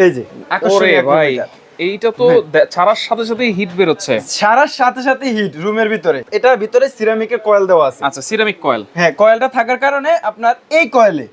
এই যে আকর্ষণীয় এক room ভাই heater। এইটা তো ছাড়ার সাথে সাথেই হিট বের হচ্ছে। ছাড়ার সাথে সাথে হিট রুমের ভিতরে। এটার ভিতরে সিরামিকের কয়েল দেওয়া আছে। আচ্ছা, সিরামিক কয়েল। হ্যাঁ, কয়েলটা থাকার কারণে আপনার এই কয়েলে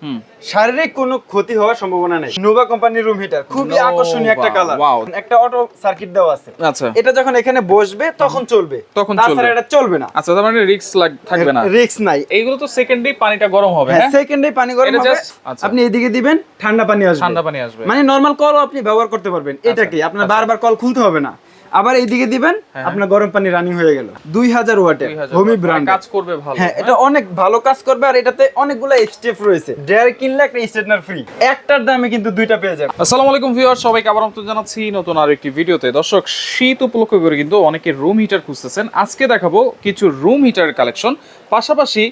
শারীরিক কোনো ক্ষতি হওয়ার সম্ভাবনা নেই। নোভা কোম্পানির রুম হিটার, খুবই আকর্ষণীয় একটা কালার। একটা অটো সার্কিট দেওয়া আছে। আচ্ছা, এটা যখন এখানে বসবে তখন চলবে, তখন তাছাড়া এটা চলবে না। আচ্ছা, তার মানে রিস্ক থাকবে না, রিস্ক নাই। এইগুলো তো সেকেন্ডেই পানিটা গরম হবে। হ্যাঁ, সেকেন্ডে পানি গরম হবে। আচ্ছা, আপনি এদিকে দিবেন, ঠান্ডা পানি আসবে। ঠান্ডা পানি আসবে, মানে নরমাল কলও আপনি ব্যবহার করতে পারবেন। এটা কি আপনার বারবার কল খুলতে হবে না। আবার এইদিকে দিবেন, আপনার গরম পানি রানিং হয়ে গেল। 2000 ওয়াটের হোমি ব্র্যান্ড, কাজ করবে ভালো। হ্যাঁ, এটা অনেক ভালো কাজ করবে। আর এটাতে অনেকগুলো স্টেপ রয়েছে। ড্রায়ার কিনলে একটা স্ট্রেটনার ফ্রি। একটার দামে কিন্তু দুইটা পেয়ে যাবেন। আসসালামু আলাইকুম ভিউয়ার, সবাইকে আবার আমন্ত্রণ জানাচ্ছি নতুন আরো একটি ভিডিওতে। দর্শক, শীত উপলক্ষ করে কিন্তু অনেকে রুম হিটার খুঁজতেছেন। আজকে দেখাবো কিছু রুম হিটারের কালেকশন, পাশাপাশি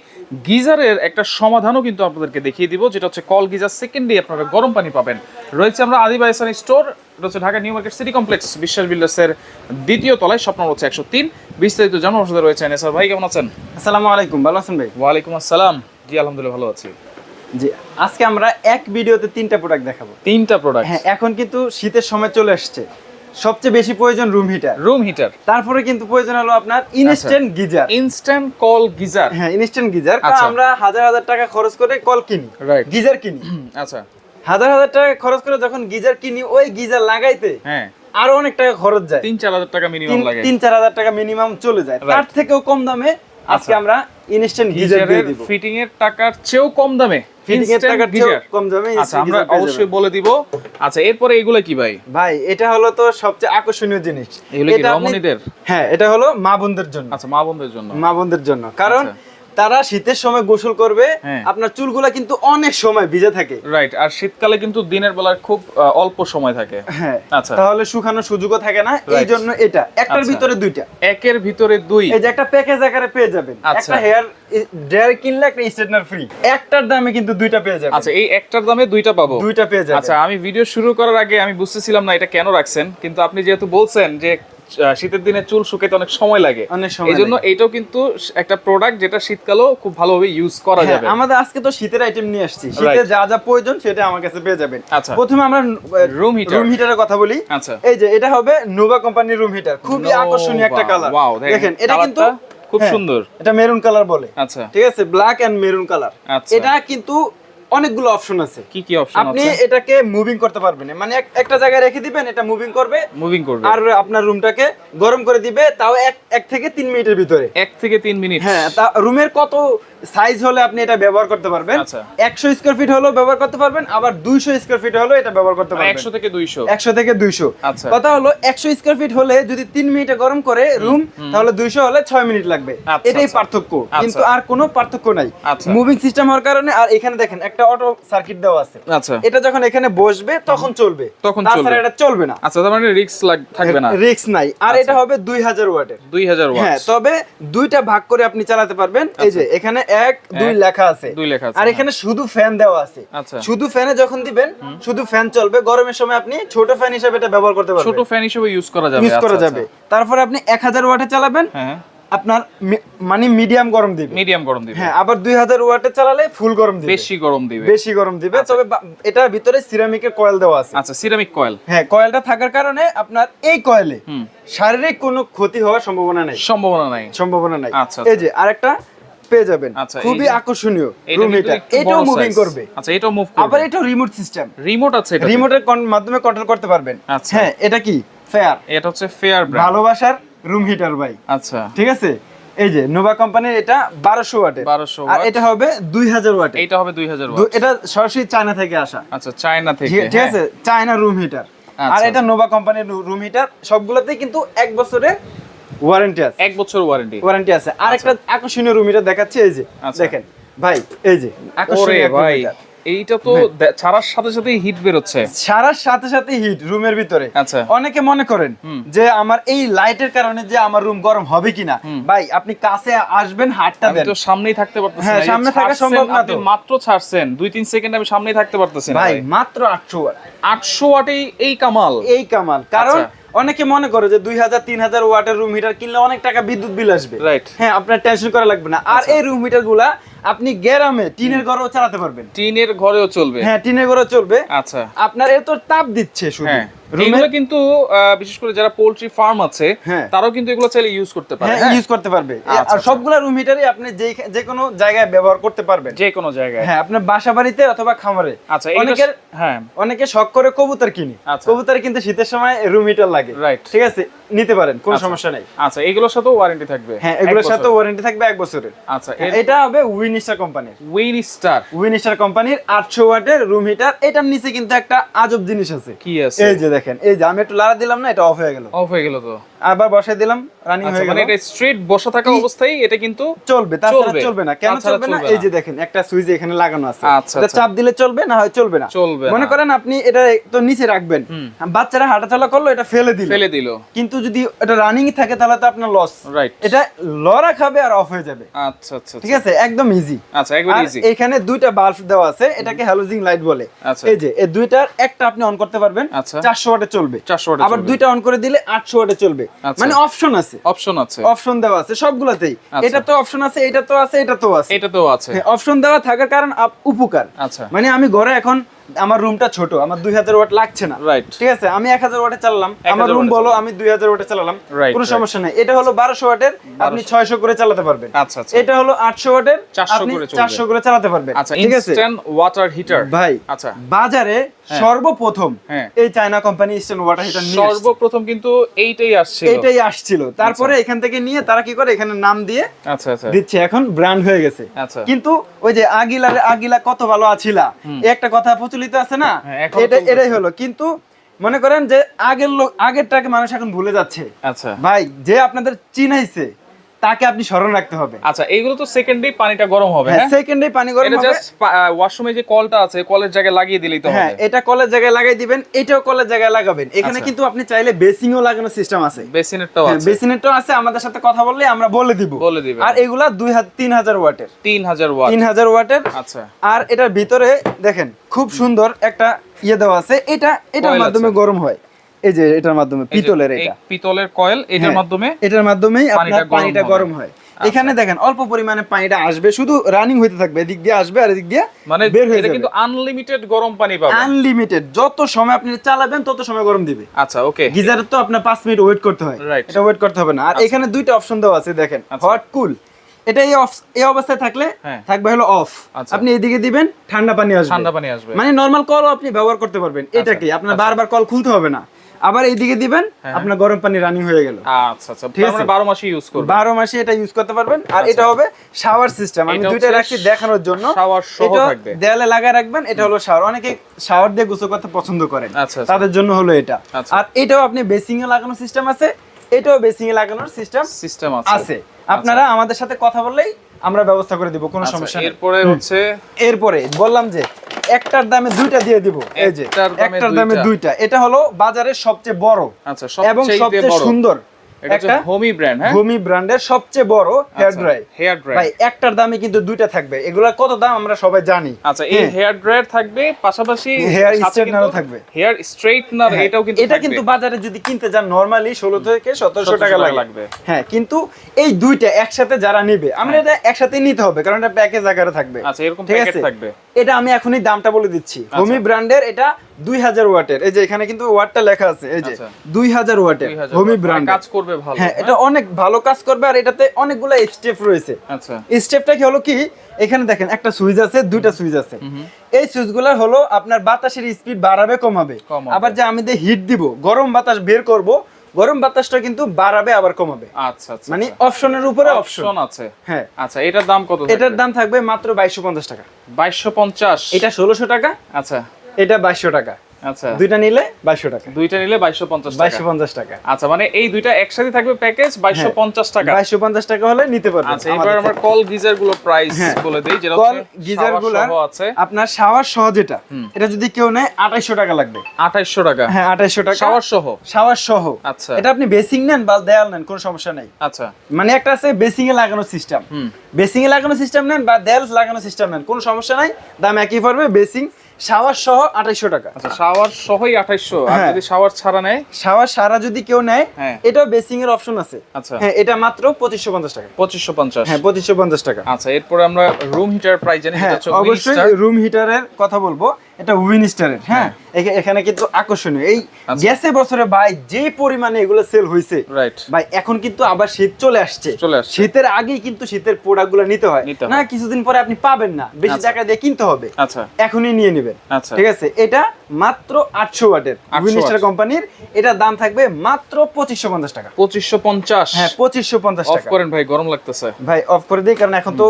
গিজারের একটা সমাধানও কিন্তু আপনাদেরকে দেখিয়ে দিব, যেটা হচ্ছে কল গিজার। সেকেন্ডে আপনারা গরম পানি পাবেন। রয়েছে আমরা আদি বাই এহসান স্টোর, এটা হচ্ছে Dhaka new market city complex, বিশ্বাস বিল্ডার্সের দ্বিতীয় তলায়, শপ নম্বর হচ্ছে 103। বিস্তারিত জানার সাথে রয়েছে এনএসআর ভাই। কেমন আছেন? আসসালামু আলাইকুম, ভালো আছেন ভাই? ওয়ালাইকুম আসসালাম। জি আলহামদুলিল্লাহ ভালো আছি। জি, আজকে আমরা এক ভিডিওতে তিনটা প্রোডাক্ট দেখাবো। তিনটা প্রোডাক্ট? হ্যাঁ, এখন কিন্তু শীতের সময় চলে আসছে। সবচেয়ে বেশি প্রয়োজন রুম হিটার। রুম হিটার, তারপরে কিন্তু প্রয়োজন হলো আপনার instant geyser. Instant call geyser. হ্যাঁ, ইনস্ট্যান্ট গিজার। কারণ আমরা হাজার হাজার টাকা খরচ করে কল কিনি, রাইট, গিজার কিনি। আচ্ছা, হাজার হাজার টাকা খরচ করে যখন গিজার কিনি, ওই গিজার লাগাইতে হ্যাঁ আরো অনেক টাকা খরচ যায়। 3-4 হাজার টাকা মিনিমাম লাগে। 3-4 হাজার টাকা মিনিমাম চলে যায়। তার থেকেও কম দামে আজকে আমরা ইনস্ট্যান্ট গিজার দিয়ে দিব। ফিটিং এর টাকার চেয়েও কম দামে, ফিটিং এর টাকার চেয়েও কম দামে। আচ্ছা, আমরা অবশ্যই বলে দিব। আচ্ছা, এরপরে এগুলো কি ভাই? ভাই, এটা হলো তো সবচেয়ে আকর্ষণীয় জিনিস। এগুলো কি রমণীদের? হ্যাঁ, এটা হলো মা বোনদের জন্য। আচ্ছা, মা বোনদের জন্য। মা বোনদের জন্য, কারণ তারা শীতের সময় গোসল করবে, হ্যাঁ, আপনার চুলগুলা কিন্তু অনেক সময় ভিজে থাকে। রাইট, আর শীতকালে কিন্তু দিনের বেলা খুব অল্প সময় থাকে। হ্যাঁ, আচ্ছা, তাহলে শুকানোর সুযোগও থাকে না। এই জন্য এটা একটার ভিতরে দুইটা, একের ভিতরে দুই। এই যে একটা প্যাকেজ আকারে পেয়ে যাবেন। একটা হেয়ার ড্রায়ার কিনলে একটা স্ট্রেটনার ফ্রি। একটার দামে কিন্তু দুইটা পেয়ে যাবেন। আচ্ছা, এই একটার দামে দুইটা পাবো? দুইটা পেয়ে যাবেন। আচ্ছা, আমি ভিডিও শুরু করার আগে আমি বুঝতেছিলাম না এটা কেন রাখছেন, কিন্তু আপনি যেহেতু বলছেন যে শীতের দিনে চুল শুকাতে অনেক সময় লাগে, এইজন্য এইটাও কিন্তু একটা প্রোডাক্ট যেটা শীতকালেও খুব ভালোভাবে ইউজ করা যাবে। আমাদের আজকে তো শীতের আইটেম নিয়ে আসছি। শীতে যা যা প্রয়োজন সেটা আমার কাছে পেয়ে যাবেন। আচ্ছা, প্রথমে আমরা রুম হিটারের কথা বলি। আচ্ছা, এই যে এটা হবে নোভা কোম্পানির রুম হিটার, খুবই আকর্ষণীয় একটা কালার। দেখেন, এটা কিন্তু খুব সুন্দর। এটা মেরুন কালার বলে। আচ্ছা, ঠিক আছে, ব্ল্যাক এন্ড মেরুন কালার। এটা কিন্তু অনেকগুলো অপশন আছে। কি কি অপশন আছে? আপনি এটাকে মুভিং করতে পারবেন, মানে একটা জায়গায় রেখে দিবেন, এটা মুভিং করবে, আর আপনার রুমটাকে গরম করে দিবে, তাও 1 থেকে 3 মিনিটের ভিতরে। 1 থেকে 3 মিনিট? হ্যাঁ, তা রুমের কত সাইজ হলে আপনি এটা ব্যবহার করতে পারবেন। 100 স্কয়ার ফিট হলেও ব্যবহার করতে পারবেন, আবার 200 স্কয়ার ফিট হলেও এটা ব্যবহার করতে পারবেন। 100 থেকে 200? 100 থেকে 200। আচ্ছা, কথা হলো 100 স্কয়ার ফিট হলে যদি 3 মিনিটে গরম করে রুম, তাহলে 200 হলে 6 মিনিট লাগবে। এটাই পার্থক্য, কিন্তু আর কোনো পার্থক্য নাই। মুভিং সিস্টেম হওয়ার কারণে। আর এখানে দেখেন একটা অটো সার্কিট দেওয়া আছে। আচ্ছা, এটা যখন এখানে বসবে তখন চলবে, তাছাড়া এটা চলবে না। আচ্ছা, তার মানে রিস্ক থাকবে না, রিস্ক নাই। আর এটা হবে 2000 ওয়াটের। 2000 ওয়াট? হ্যাঁ, তবে দুইটা ভাগ করে আপনি চালাতে পারবেন। এই যে এখানে 1 2 লেখা আছে, আর এখানে শুধু ফ্যান দেওয়া আছে। শুধু ফ্যানে যখন দিবেন, শুধু ফ্যান চলবে। গরমের সময় আপনি ছোট ফ্যান হিসেবে এটা ব্যবহার করতে পারবেন। ছোট ফ্যান হিসেবে ইউজ করা যাবে। তারপর আপনি 1000 ওয়াটে চালাবেন, আপনার মানে মিডিয়াম গরম দিবে। হ্যাঁ, আবার 2000 ওয়াটে চালালে ফুল গরম দিবে, বেশি গরম দিবে। তবে এটার ভিতরে সিরামিকের কয়েল দেওয়া আছে। আচ্ছা, সিরামিক কয়েল। হ্যাঁ, কয়েলটা থাকার কারণে আপনার এই কয়েলে শারীরিক কোনো ক্ষতি হওয়ার সম্ভাবনা নাই। আচ্ছা, এই যে আরেকটা পেয়ে যাবেন, খুবই আকর্ষণীয় রুম হিটার। এটাও মুভিং করবে। আচ্ছা, এটাও মুভ করবে। আবার এটাও রিমোট সিস্টেম, রিমোট আছে, এটা রিমোটের মাধ্যমে কন্ট্রোল করতে পারবেন। হ্যাঁ, এটা কি ফেয়ার? এটা হচ্ছে ফেয়ার ব্র্যান্ড, ভালোবাসার রুম হিটার ভাই। আচ্ছা, ঠিক আছে। এই যে নোভা কোম্পানির এটা 1200 ওয়াটের, আর এটা হবে 2000 ওয়াটের। এটা হবে 2000 ওয়াট। এটা সরাসরি চায়না থেকে আসা। আচ্ছা, চায়না থেকে। ঠিক আছে, চায়না রুম হিটার। আর এটা নোভা কোম্পানির রুম হিটার। সবগুলোতেই কিন্তু 1 বছরের ওয়ারেন্টি আছে। 1 বছর ওয়ারেন্টি আছে। আর একটা আকর্ষণীয় রুম হিটার দেখাচ্ছি। এই যে দেখেন ভাই, এই যে আকর্ষণীয় ভাই, এইটা তো ছাড়ার সাথে সাথেই হিট বের হচ্ছে। ছাড়ার সাথে সাথে হিট রুমের ভিতরে। আচ্ছা, অনেকে মনে করেন যে আমার এই লাইটের কারণে যে আমার রুম গরম হবে কিনা। ভাই, আপনি কাছে আসবেন, হাতটা দেন। আমি তো সামনেই থাকতে পারতেছি না। হ্যাঁ, সামনে থাকা সম্ভব না তো। মাত্র ছাড়ছেন 2-3 সেকেন্ড, আমি সামনেই থাকতে পারতেছি না ভাই। মাত্র 800 ওয়াট। 800 ওয়াটেই এই কামাল। কারণ অনেকে মনে করে যে 2000-3000 ওয়াটের রুম হিটার কিনলে অনেক টাকা বিদ্যুৎ বিল আসবে। রাইট। হ্যাঁ, আপনার টেনশন করা লাগবে না। আর এই রুম হিটার গুলা আপনি গ্রামে টিনের ঘরেও চালাতে পারবেন। টিনের ঘরেও চলবে? হ্যাঁ, টিনের ঘরেও চলবে। আচ্ছা, আপনার এত তাপ দিচ্ছে শুধু। এগুলো কিন্তু বিশেষ করে যারা পোল্ট্রি ফার্ম আছে তারাও কিন্তু এগুলো চাইলে ইউজ করতে পারে। হ্যাঁ, ইউজ করতে পারবে। আর সবগুলা রুম হিটারই আপনি যে কোনো জায়গায় ব্যবহার করতে পারবেন, যে কোনো জায়গায়। হ্যাঁ, আপনার বাসা বাড়িতে অথবা খামারে। আচ্ছা, অনেকে শখ করে কবুতর কিনে, কবুতর কিন্তু শীতের সময় রুম হিটার লাগে, রাইট? ঠিক আছে, নিতে পারেন, কোনো সমস্যা নাই। আচ্ছা, এগুলোর সাথেও ওয়ারেন্টি থাকবে? হ্যাঁ, এগুলোর সাথে ওয়ারেন্টি থাকবে 1 বছরের। আচ্ছা, এটা হবে উইনস্টার কোম্পানির। উইনস্টার কোম্পানির 800 ওয়াটের রুম হিটার। এটার নিচে কিন্তু একটা আজব জিনিস আছে। কি আছে? এই যে দেখেন, এই যে আমি একটু লাড়া দিলাম না, এটা অফ হয়ে গেল। অফ হয়ে গেল তো আবার বসাই দিলাম, রানিং হয়ে গেল। মানে এটা স্ট্রেট বসা থাকা অবস্থায় এটা কিন্তু চলবে, তাছাড়া চলবে না। কেন চলবে না? এই যে দেখেন, একটা সুইচ এখানে লাগানো আছে। এটা চাপ দিলে চলবে, না হয় চলবে না। মনে করেন আপনি এটা তো নিচে রাখবেন, বাচ্চারা হাঁটাচলা করলো, এটা ফেলে দিল, কিন্তু যদি এটা রানিং থাকে তাহলে তো আপনার লস, রাইট? এটা লড়া খাবে আর অফ হয়ে যাবে। আচ্ছা আচ্ছা, ঠিক আছে, একদম ইজি। আচ্ছা, একদম ইজি। এখানে দুইটা বাল্ব দেওয়া আছে, এটাকে হ্যালোজিং লাইট বলে। এই যে এই দুইটার একটা আপনি অন করতে পারবেন, 400 ওয়াটে চলবে। আবার দুইটা অন করে দিলে 800 ওয়াটে চলবে। মানে অপশন আছে, অপশন দেওয়া আছে সবগুলাতেই। এটা তো অপশন আছে, এটা তো আছে, এটা তো আছে। অপশন দেওয়া থাকার কারণ উপকার। মানে আমি ঘরে এখন আমার রুমটা ছোট, আমার 2000 ওয়াট লাগছে না, রাইট? ঠিক আছে, আমি 1000 ওয়াটে চালালাম, আমার রুম বলো আমি 2000 ওয়াটে চালালাম, কোনো সমস্যা নাই। এটা হলো 1200 ওয়াটের, আপনি 600 করে চালাতে পারবেন। আচ্ছা আচ্ছা, এটা হলো 800 ওয়াটের, আপনি 400 করে চালাতে পারবেন। ঠিক আছে, ইনস্ট্যান্ট ওয়াটার হিটার ভাই। আচ্ছা, বাজারে সর্বপ্রথম এই China company instant water heater নিয়ে সর্বপ্রথম কিন্তু এইটাই আসছিল। তারপরে এখান থেকে নিয়ে তারা কি করে, এখানে নাম দিয়ে আচ্ছা আচ্ছা দিচ্ছে, এখন ব্র্যান্ড হয়ে গেছে। কিন্তু ওই যে আগিলা কত ভালো আছিলা, একটা কথা প্রচলিত আছে না, এটাই হলো। কিন্তু মনে করেন যে আগেরটাকে মানুষ এখন ভুলে যাচ্ছে। আচ্ছা ভাই, যে আপনাদের চিনাইছে তাকে আপনি স্মরণ রাখতে হবে। আচ্ছা, এইগুলো তো সেকেন্ডেই পানিটা গরম হবে। হ্যাঁ, সেকেন্ডেই পানি গরম হবে। জাস্ট ওয়াশরুমে যে কলটা আছে, কলের জায়গায় লাগিয়ে দিলেই তো হবে। হ্যাঁ, এটা কলের জায়গায় লাগাই দিবেন, এটাও কলের জায়গায় লাগাবেন। এখানে কিন্তু আপনি চাইলে বেসিংও লাগানোর সিস্টেম আছে। বেসিনেরটাও আছে, আমাদের সাথে কথা বললে আমরা বলে দিব। আর এগুলা 3000 ওয়াটের। 3000 ওয়াটের। আচ্ছা, আর এটার ভিতরে দেখেন খুব সুন্দর একটা দেওয়া আছে। এটার মাধ্যমে গরম হয়। এই যে এটার মাধ্যমে, পিতলের কয়েল, এটার মাধ্যমেই আপনার পানিটা গরম হয়। এখানে দেখেন অল্প পরিমাণে পানিটা আসবে, শুধু রানিং হইতে থাকবে, এদিক দিয়ে আসবে আর এদিক দিয়ে মানে বের হয়ে যাবে। এটা কিন্তু আনলিমিটেড গরম পানি পাবেন, আনলিমিটেড। যত সময় আপনি চালাবেন তত সময় গরম দিবে। আচ্ছা, ওকে। গিজারে তো আপনার 5 মিনিট ওয়েট করতে হয়, এটা ওয়েট করতে হবে না। আর এখানে দুইটা অপশন দেওয়া আছে, দেখেন, হট কুল। এটা এই অবস্থায় থাকবে হলো অফ। আপনি এদিকে দিবেন, ঠান্ডা পানি আসবে। মানে নরমাল কল আপনি ব্যবহার করতে পারবেন। এটা কি আপনার বারবার কল খুলতে হবে না। আবার এইদিকে দিবেন, আপনার গরম পানি রানিং হয়ে গেল। আচ্ছা আচ্ছা, মানে 12 মাসই ইউজ করবেন, 12 মাসে এটা ইউজ করতে পারবেন। আর এটা হবে শাওয়ার সিস্টেম। আমি দুইটা রাখছি দেখানোর জন্য। শাওয়ার সহ থাকবে, দেয়ালে লাগায় রাখবেন। এটা হলো শাওয়ার। অনেকে শাওয়ার দিয়ে গোসল করতে পছন্দ করেন, তাদের জন্য হলো এটা। আর এটাও আপনি বেসিং এ লাগানোর সিস্টেম আছে, এটাও বেসিং এ লাগানোর সিস্টেম আছে। আপনারা আমাদের সাথে কথা বললেই আমরা ব্যবস্থা করে দিব, কোনো সমস্যা নেই। এরপরে বললাম যে একটার দামে দুইটা দিয়ে দিব। এই যে একটার দামে দুইটা, এটা হলো বাজারের সবচেয়ে বড় এবং সবচেয়ে সুন্দর একটা হোমি ব্র্যান্ড। হ্যাঁ, হোমি ব্র্যান্ডের সবচেয়ে বড় হেয়ার ড্রায়ার। ভাই, একটার দামে কিন্তু দুইটা থাকবে। এগুলা কত দাম আমরা সবাই জানি। আচ্ছা, এই হেয়ার ড্রায়ার থাকবে, পাশাপাশি হেয়ার স্ট্রেটনারও থাকবে। হেয়ার স্ট্রেটনার এটাও কিন্তু এটা কিন্তু বাজারে যদি কিনতে যান নরমালি 16 থেকে 1700 টাকা লাগবে। হ্যাঁ, কিন্তু এই দুইটা একসাথে যারা নেবে, আমরা এটা একসাথে নিতে হবে, কারণ এটা প্যাকেজ আকারে থাকবে। আচ্ছা, এরকম প্যাকেজ থাকবে। এটা আমি এখনই দামটা বলে দিচ্ছি। হোমি ব্র্যান্ডের এটা 2000 ওয়াটের। এই যে এখানে কিন্তু ওয়াটটা লেখা আছে, এই যে 2000 ওয়াটের হোমি ব্র্যান্ড। কাজ করবে ভালো। হ্যাঁ, এটা অনেক ভালো কাজ করবে। আর এটাতে অনেকগুলো স্টেপ রয়েছে। আচ্ছা, স্টেপটা কি হলো কি, এখানে দেখেন একটা সুইচ আছে, দুইটা সুইচ আছে। এই সুইচগুলো হলো আপনার বাতাসের স্পিড বাড়াবে কমাবে। আবার যে আমি হিট দিব, গরম বাতাস বের করব, গরম বাতাসটা কিন্তু বাড়াবে আবার কমাবে। আচ্ছা আচ্ছা, মানে অপশনের উপরে অপশন আছে। হ্যাঁ, আচ্ছা, এটার দাম কত? এটার দাম থাকবে মাত্র 2250 টাকা। 2250। এটা 1600 টাকা। আচ্ছা, এটা 2200 টাকা। আচ্ছা, দুইটা নিলে 2200 টাকা। দুইটা নিলে 2250 টাকা। 2250 টাকা। আচ্ছা, মানে এই দুইটা একসাথে থাকবে প্যাকেজ 2250 টাকা। 2250 টাকা হলে নিতে পারবেন। আচ্ছা, এবার আমরা কল গিজার গুলো প্রাইস বলে দেই। যেটা কল গিজার গুলো আছে আপনার শাওয়ার সহ যেটা, এটা যদি কেউ নেয় 2800 টাকা লাগবে। 2800 টাকা। হ্যাঁ, 2800 টাকা শাওয়ার সহ। আচ্ছা, এটা আপনি বেসিং নেন বা দেয়াল নেন, কোনো সমস্যা নাই। আচ্ছা, মানে একটা আছে বেসিং এ লাগানো সিস্টেম, বেসিং এ লাগানো সিস্টেম নেন বা দেয়াল লাগানো সিস্টেম নেন, কোনো সমস্যা নাই, দাম একই পড়বে। বেসিং শাওয়ার সহ 2800 টাকা। আচ্ছা, শাওয়ার সহই 2800, আর হ্যাঁ। যদি শাওয়ার ছাড়া নেয়? শাওয়ার সারা যদি কেউ নেয়, হ্যাঁ। এটাও বেসিং এর অপশন আছে। আচ্ছা, হ্যাঁ, এটা মাত্র 2550 টাকা। 2550। হ্যাঁ, 2550 টাকা। আচ্ছা, এরপরে আমরা রুম হিটার প্রাইস জানি, হ্যাঁ, সেটা হচ্ছে অবশ্যই রুম হিটারের কথা বলবো। এটা উইনস্টারের। হ্যাঁ, এখানে কিন্তু আকর্ষণীয় এই আচ্ছা। গ্যাসে বছরে ভাই যে পরিমাণে এগুলো সেল হইছে, রাইট ভাই এখন কিন্তু আবার শীত চলে আসছে। শীতের আগেই কিন্তু শীতের প্রোডাক্টগুলো নিতে হয় না, কিছুদিন পরে আপনি পাবেন না, বেশি টাকা দিয়ে কিনতে হবে। আচ্ছা, এখনই নিয়ে নেবেন। আচ্ছা, ঠিক আছে, এটা মাত্র 800 ওয়াটের উইনস্টার কোম্পানির। এটা দাম থাকবে মাত্র 2550 টাকা। 2550। হ্যাঁ, 2550 অফ টাকা। করেন ভাই, গরম লাগতেছে। ভাই অফ করে দেই, কারণ এখন তো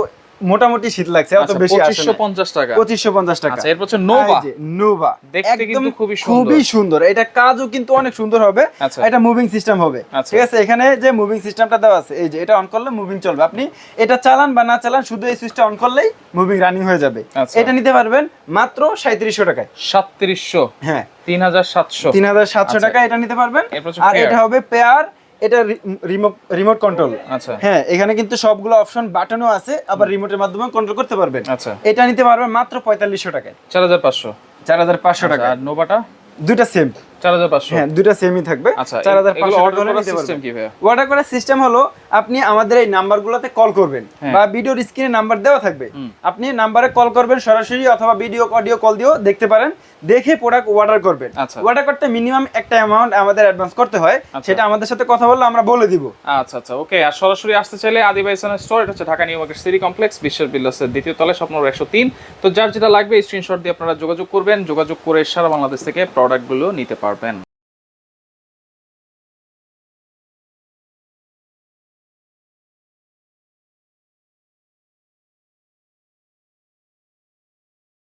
মোটামুটি শীত লাগছে, অত বেশি আসে না। 2550 টাকা। 2550 টাকা। আচ্ছা, এরপর হচ্ছে নোভা। নোভা দেখতে কিন্তু খুবই সুন্দর। এটা কাজও কিন্তু অনেক সুন্দর হবে। আচ্ছা। এটা মুভিং সিস্টেম হবে। আচ্ছা। ঠিক আছে, এখানে যে মুভিং সিস্টেমটা দেওয়া আছে, এই যে এটা অন করলে মুভিং চলবে। আপনি এটা চালান বা না চালান, শুধু এই সুইচটা অন করলেই মুভিং রানিং হয়ে যাবে। আচ্ছা। এটা নিতে পারবেন মাত্র 3700 টাকায়। 3700। হ্যাঁ, 3700। 3700 টাকা এটা নিতে পারবেন। আর এটা হবে পেয়ার, এটা রিমোট কন্ট্রোল। আচ্ছা। হ্যাঁ, এখানে কিন্তু সবগুলো অপশন বাটনও আছে, আবার রিমোটের মাধ্যমে কন্ট্রোল করতে পারবেন। আচ্ছা। এটা নিতে পারবেন মাত্র 4500 টাকায়। 4500। 4500 টাকা। আর নোভাটা দুইটা সেম। 4500। হ্যাঁ, দুইটা সেমই থাকবে। আচ্ছা, 4500 অর্ডার করার সিস্টেম কি ভাই? অর্ডার করার সিস্টেম হলো, আপনি আমাদের এই নাম্বারগুলোতে কল করবেন, বা ভিডিওর স্ক্রিনে নাম্বার দেওয়া থাকবে, আপনি নাম্বারে কল করবেন সরাসরি, অথবা ভিডিও অডিও কল দিয়েও দেখতে পারেন, দেখে প্রোডাক্ট অর্ডার করবেন। আচ্ছা। অর্ডার করতে মিনিমাম একটা অ্যামাউন্ট আমাদের অ্যাডভান্স করতে হয়, সেটা আমাদের সাথে কথা বললে আমরা বলে দিব। আচ্ছা আচ্ছা, ওকে। আর সরাসরি আসতে চাইলে আদি ভাই সানের স্টোর, এটা হচ্ছে Dhaka new market city complex, বিশ্বের বিল্ডার্সের দ্বিতীয় তলায়, শপ নম্বর 103। তো যার যেটা লাগবে স্ক্রিনশট দিয়ে আপনারা যোগাযোগ করবেন, যোগাযোগ করে সারা বাংলাদেশ থেকে প্রোডাক্টগুলো নিতে পারবেন।